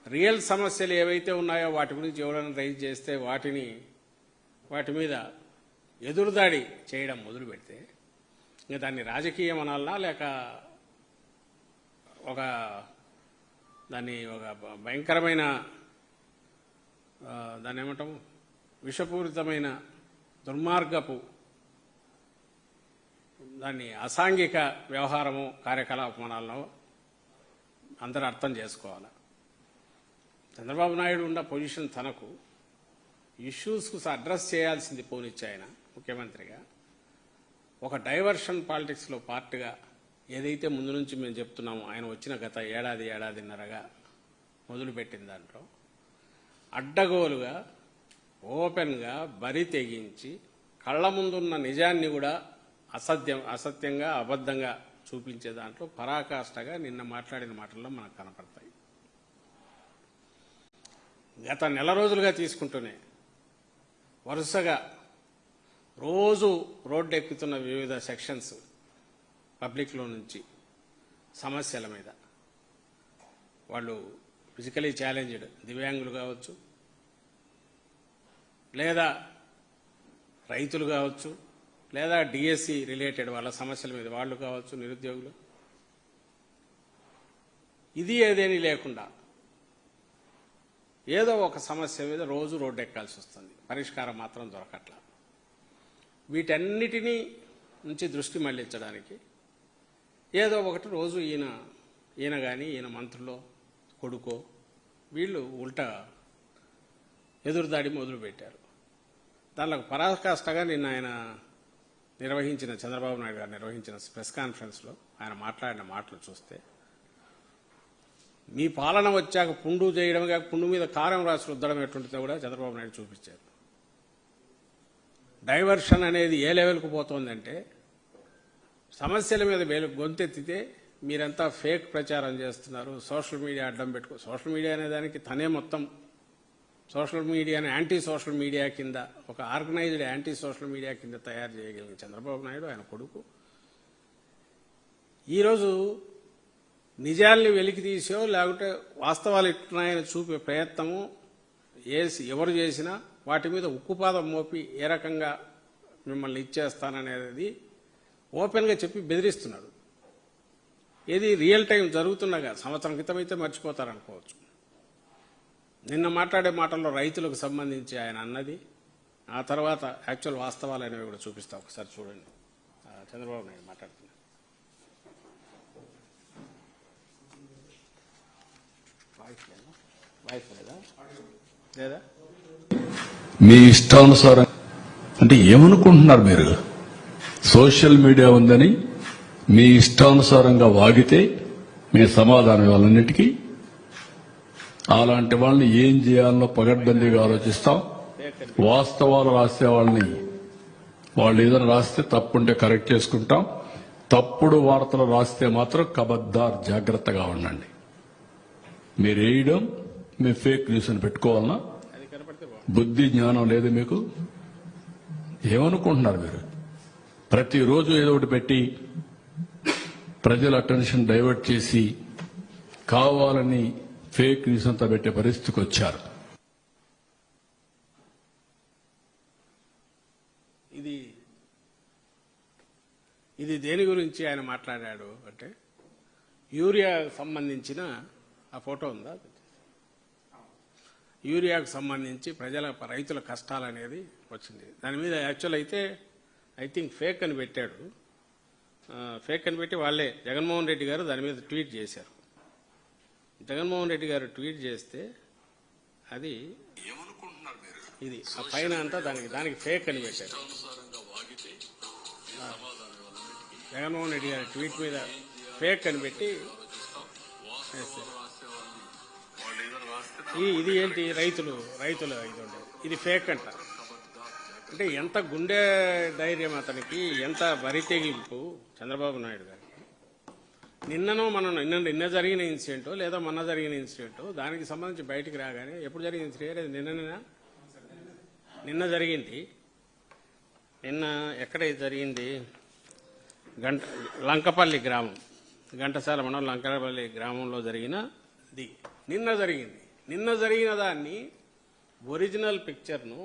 Real సమస్యలు ఏవైతే ఉన్నాయో వాటి గురించి ఎవరైనా రైజ్ చేస్తే వాటి మీద ఎదురుదాడి చేయడం మొదలు పెడితే ఇంకా దాన్ని రాజకీయం అనాలనా లేక దాన్ని ఒక భయంకరమైన దాన్ని ఏమంటాము విషపూరితమైన దుర్మార్గపు దాన్ని అసాంఘిక వ్యవహారము కార్యకలాపనాలను అందరూ అర్థం చేసుకోవాలి. చంద్రబాబు నాయుడు ఉన్న పొజిషన్ తనకు ఇష్యూస్కు అడ్రస్ చేయాల్సింది పోనిచ్చి ఆయన ముఖ్యమంత్రిగా ఒక డైవర్షన్ పాలిటిక్స్లో పార్ట్గా ఏదైతే ముందు నుంచి మేము చెప్తున్నామో ఆయన వచ్చిన గత ఏడాదిన్నరగా మొదలుపెట్టిన దాంట్లో అడ్డగోలుగా ఓపెన్గా బరి తెగించి కళ్ళ ముందున్న నిజాన్ని కూడా అసత్యంగా అబద్ధంగా చూపించే దాంట్లో పరాకాష్ఠగా నిన్న మాట్లాడిన మాటల్లో మనకు కనపడతాయి. గత నెల రోజులుగా తీసుకుంటూనే వరుసగా రోజు రోడ్డు ఎక్కుతున్న వివిధ సెక్షన్స్ పబ్లిక్లో నుంచి సమస్యల మీద వాళ్ళు ఫిజికలీ ఛాలెంజ్డ్ దివ్యాంగులు కావచ్చు, లేదా రైతులు కావచ్చు, లేదా డిఎస్సి రిలేటెడ్ వాళ్ళ సమస్యల మీద వాళ్ళు కావచ్చు, నిరుద్యోగులు, ఇది ఏదేని లేకుండా ఏదో ఒక సమస్య మీద రోజు రోడ్డు ఎక్కాల్సి వస్తుంది, పరిష్కారం మాత్రం దొరకట్ల. వీటన్నిటినీ నుంచి దృష్టి మళ్లించడానికి ఏదో ఒకటి రోజు ఈయన కానీ ఈయన మంత్రులో కొడుకో వీళ్ళు ఉల్టా ఎదురుదాడి మొదలుపెట్టారు. దానిలో పరాకాష్ఠగా నిన్న ఆయన చంద్రబాబు నాయుడు గారు నిర్వహించిన ప్రెస్ కాన్ఫరెన్స్లో ఆయన మాట్లాడిన మాటలు చూస్తే మీ పాలన వచ్చాక పుండు చేయడం కాక పుండు మీద కారం రాసి రుద్దడం ఎటువంటిదో కూడా చంద్రబాబు నాయుడు చూపించారు. డైవర్షన్ అనేది ఏ లెవెల్కు పోతోందంటే సమస్యల మీద గొంతెత్తితే మీరంతా ఫేక్ ప్రచారం చేస్తున్నారు, సోషల్ మీడియా అడ్డం పెట్టుకో. సోషల్ మీడియా అనే దానికి తనే మొత్తం సోషల్ మీడియాని యాంటీ సోషల్ మీడియా కింద ఒక ఆర్గనైజ్డ్ యాంటీ సోషల్ మీడియా కింద తయారు చేయగలిగిన చంద్రబాబు నాయుడు ఆయన కొడుకు ఈరోజు నిజాల్ని వెలికి తీసో లేకుంటే వాస్తవాలు ఇట్టున్నాయని చూపే ప్రయత్నము ఎవరు చేసినా వాటి మీద ఉక్కుపాదం మోపి ఏ రకంగా మిమ్మల్ని ఇచ్చేస్తాననేది ఓపెన్గా చెప్పి బెదిరిస్తున్నాడు. ఏది రియల్ టైం జరుగుతుండగా సంవత్సరం క్రితం అయితే మర్చిపోతారనుకోవచ్చు. నిన్న మాట్లాడే మాటల్లో రైతులకు సంబంధించి ఆయన అన్నది, ఆ తర్వాత యాక్చువల్ వాస్తవాలు అనేవి కూడా చూపిస్తా. ఒకసారి చూడండి, చంద్రబాబు నాయుడు మాట్లాడుతున్నారు. వాయిస్ లేదా మీ ఇష్టానుసారం అంటే ఏమనుకుంటున్నారు మీరు? సోషల్ మీడియా ఉందని మీ ఇష్టానుసారంగా వాగితే మీ సమాధానం వాళ్ళన్నిటికీ అలాంటి వాళ్ళని ఏం చేయాలనో పగడ్బందీగా ఆలోచిస్తాం. వాస్తవాలు రాసే వాళ్ళని వాళ్ళు ఏదైనా రాస్తే తప్పుంటే కరెక్ట్ చేసుకుంటాం. తప్పుడు వార్తలు రాస్తే మాత్రం కబద్దార్ జాగ్రత్తగా ఉండండి. మీరు వేయడం మీ ఫేక్ న్యూస్ అని పెట్టుకోవాలన్నా బుద్ధి జ్ఞానం లేదు మీకు? ఏమనుకుంటున్నారు మీరు? ప్రతిరోజు ఏదో ఒకటి పెట్టి ప్రజల అటెన్షన్ డైవర్ట్ చేసి కావాలని ఫేక్ న్యూస్ అంతా పెట్టే పరిస్థితికి వచ్చారు. ఇది దేని గురించి ఆయన మాట్లాడాడు అంటే యూరియా సంబంధించిన ఆ ఫోటో ఉందా, యూరియాకు సంబంధించి రైతుల కష్టాలు అనేది వచ్చింది. దాని మీద యాక్చువల్ అయితే ఐ థింక్ ఫేక్ అని పెట్టాడు. ఫేక్ అని పెట్టి వాళ్ళే జగన్మోహన్ రెడ్డి గారు దాని మీద ట్వీట్ చేశారు. జగన్మోహన్ రెడ్డి గారు ట్వీట్ చేస్తే అది ఇది ఆ పైన అంతా దానికి ఫేక్ అని పెట్టారు. జగన్మోహన్ రెడ్డి గారి ట్వీట్ మీద ఫేక్ అని పెట్టి ఇది ఏంటి రైతులు ఇది ఫేక్ అంట. అంటే ఎంత గుండె ధైర్యం అతనికి, ఎంత బరితెగింపు చంద్రబాబు నాయుడు గారికి. నిన్న జరిగిన ఇన్సిడెంటో లేదా మొన్న జరిగిన ఇన్సిడెంటో దానికి సంబంధించి బయటికి రాగానే ఎప్పుడు జరిగిన ఇన్సిడెంట్ నిన్న జరిగింది. నిన్న ఎక్కడ జరిగింది? లంకపల్లి గ్రామం, ఘంటసాల మండలం లంకపల్లి గ్రామంలో నిన్న జరిగింది. నిన్న జరిగిన దాన్ని ఒరిజినల్ పిక్చర్ను